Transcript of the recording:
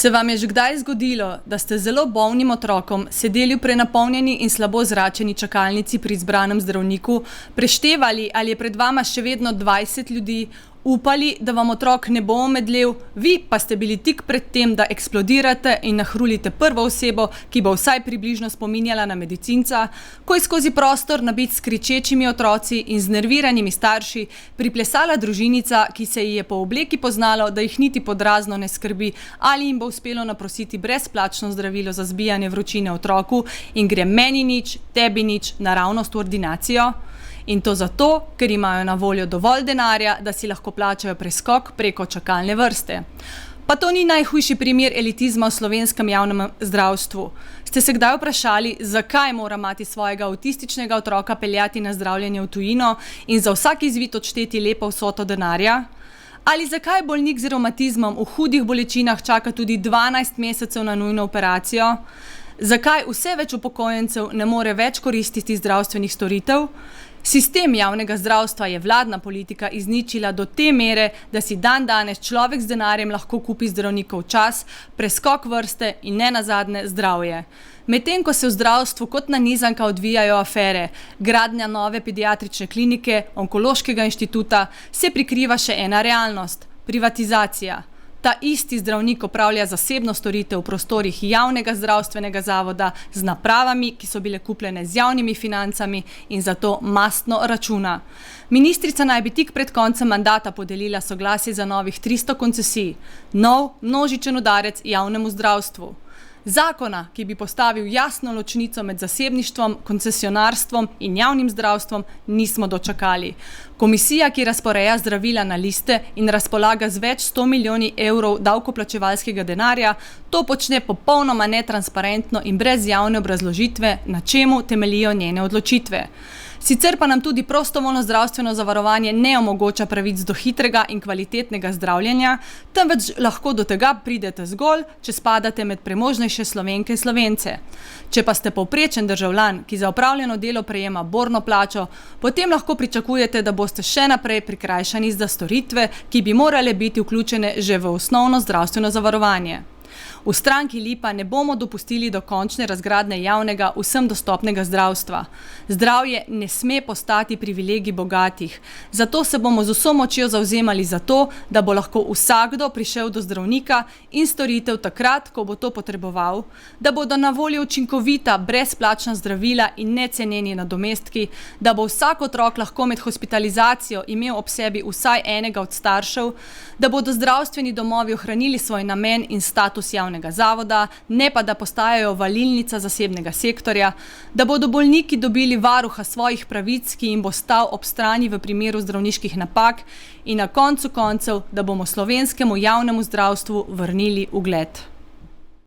Se vam je že kdaj zgodilo, da ste zelo bolnim otrokom sedeli v prenapolnjeni in slabo zračeni čakalnici pri izbranem zdravniku, preštevali, ali je pred vama še vedno 20 ljudi, upali, da vam otrok ne bo omedlel, vi pa ste bili tik pred tem, da eksplodirate in nahrulite prvo osebo, ki bo vsaj približno spominjala na medicinca, ko je skozi prostor nabit s kričečimi otroci in z nerviranimi starši priplesala družinica, ki se ji je po obleki poznalo, da jih niti pod razno ne skrbi, ali jim bo uspelo naprositi brezplačno zdravilo za zbijanje vročine otroku in gre meni nič, tebi nič, naravnost v ordinacijo. In to zato, ker imajo na voljo dovolj denarja, da si lahko plačajo preskok preko čakalne vrste. Pa to ni najhujši primer elitizma v slovenskem javnem zdravstvu. Ste se kdaj vprašali, zakaj mora mati svojega avtističnega otroka peljati na zdravljenje v tujino in za vsak izvid odšteti lepo vsoto denarja? Ali zakaj bolnik z revmatizmom v hudih bolečinah čaka tudi 12 mesecev na nujno operacijo? Zakaj vse več upokojencev ne more več koristiti zdravstvenih storitev? Sistem javnega zdravstva je vladna politika izničila do te mere, da si danes človek z denarjem lahko kupi zdravnikov čas, preskok vrste in nenazadnje zdravje. Medtem ko se v zdravstvu kot nanizanka odvijajo afere, gradnja nove pediatrične klinike, onkološkega inštituta, se prikriva še ena realnost – privatizacija. Ta isti zdravnik opravlja zasebno storitev v prostorih javnega zdravstvenega zavoda z napravami, ki so bile kupljene z javnimi financami in zato mastno računa. Ministrica naj bi tik pred koncem mandata podelila soglasje za novih 300 koncesij. Nov, množičen udarec javnemu zdravstvu. Zakona, ki bi postavil jasno ločnico med zasebništvom, koncesionarstvom in javnim zdravstvom, nismo dočakali. Komisija, ki razporeja zdravila na liste in razpolaga z več 100 milijoni evrov davkoplačevalskega denarja, to počne popolnoma netransparentno in brez javne obrazložitve, na čemu temeljijo njene odločitve. Sicer pa nam tudi prostovoljno zdravstveno zavarovanje ne omogoča pravic do hitrega in kvalitetnega zdravljenja, temveč lahko do tega pridete zgolj, če spadate med premožnejše Slovenke in Slovence. Če pa ste povprečen državljan, ki za opravljeno delo prejema borno plačo, potem lahko pričakujete, da boste še naprej prikrajšani za storitve, ki bi morale biti vključene že v osnovno zdravstveno zavarovanje. V stranki Lipa ne bomo dopustili dokončne razgradnje javnega, vsem dostopnega zdravstva. Zdravje ne sme postati privilegij bogatih. Zato se bomo z vso močjo zavzemali za to, da bo lahko vsakdo prišel do zdravnika in storitev takrat, ko bo to potreboval, da bodo na voljo učinkovita, brezplačna zdravila in necenjeni nadomestki, da bo vsak otrok lahko med hospitalizacijo imel ob sebi vsaj enega od staršev, da bodo zdravstveni domovi ohranili svoj namen in status javnega zavoda, ne pa da postajajo valilnica zasebnega sektorja, da bodo bolniki dobili varuha svojih pravic, ki jim bo stal ob strani v primeru zdravniških napak in na koncu koncev, da bomo slovenskemu javnemu zdravstvu vrnili ugled.